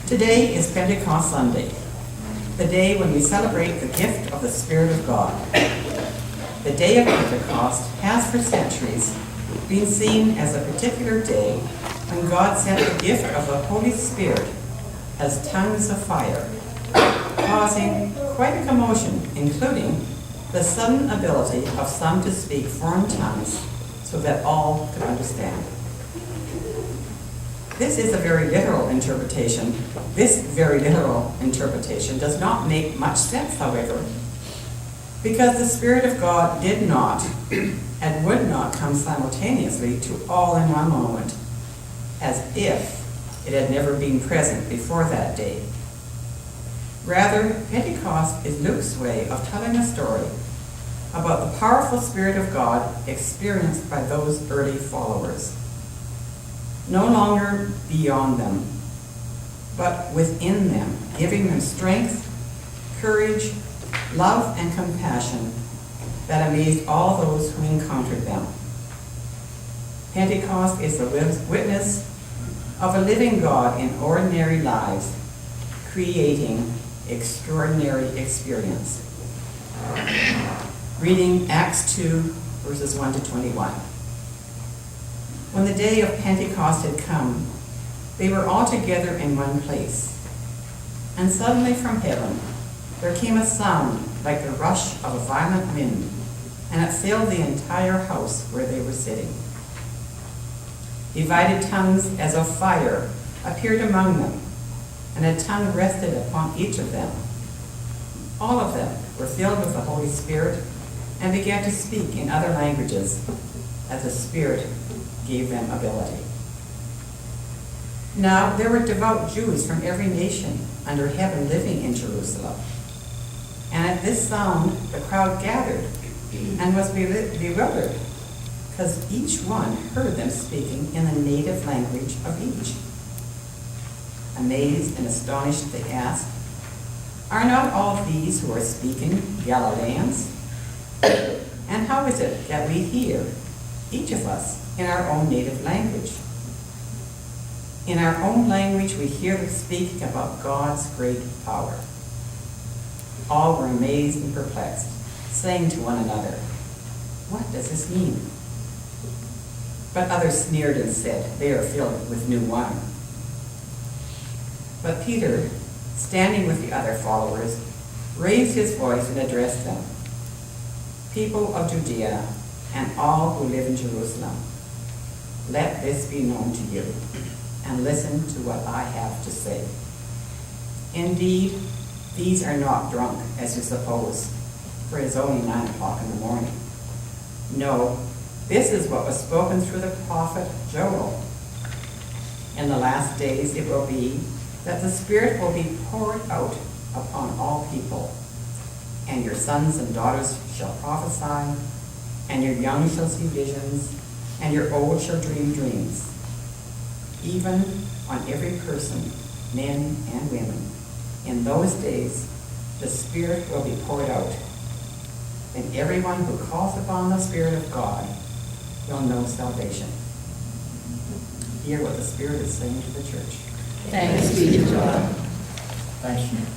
Today is Pentecost Sunday, the day when we celebrate the gift of the Spirit of God. The day of Pentecost has for centuries been seen as a particular day when God sent the gift of the Holy Spirit as tongues of fire, causing quite a commotion, including the sudden ability of some to speak foreign tongues so that all could understand. This very literal interpretation does not make much sense, however, because the Spirit of God did not and would not come simultaneously to all in one moment, as if it had never been present before that day. Rather, Pentecost is Luke's way of telling a story about the powerful Spirit of God experienced by those early followers. No longer beyond them, but within them, giving them strength, courage, love, and compassion that amazed all those who encountered them. Pentecost is the witness of a living God in ordinary lives, creating extraordinary experience. Reading Acts 2, verses 1 to 21. When the day of Pentecost had come, they were all together in one place. And suddenly from heaven there came a sound like the rush of a violent wind, and it filled the entire house where they were sitting. Divided tongues as of fire appeared among them, and a tongue rested upon each of them. All of them were filled with the Holy Spirit and began to speak in other languages as the Spirit gave them ability. Now there were devout Jews from every nation under heaven living in Jerusalem. And at this sound the crowd gathered and was bewildered, because each one heard them speaking in the native language of each. Amazed and astonished, they asked, "Are not all these who are speaking Galileans? And how is it that we hear, each of us, in our own native language? In our own language we hear them speaking about God's great power." All were amazed and perplexed, saying to one another, "What does this mean?" But others sneered and said, "They are filled with new wine." But Peter, standing with the other followers, raised his voice and addressed them, "People of Judea and all who live in Jerusalem, let this be known to you, and listen to what I have to say. Indeed, these are not drunk, as you suppose, for it is only 9 o'clock in the morning. No, this is what was spoken through the prophet Joel. In the last days it will be that the Spirit will be poured out upon all people, and your sons and daughters shall prophesy, and your young shall see visions, and your old shall dream dreams. Even on every person, men and women, in those days the Spirit will be poured out, and everyone who calls upon the Spirit of God will know salvation." Hear what the Spirit is saying to the church. Thanks be to God. Thanks, Jeannette.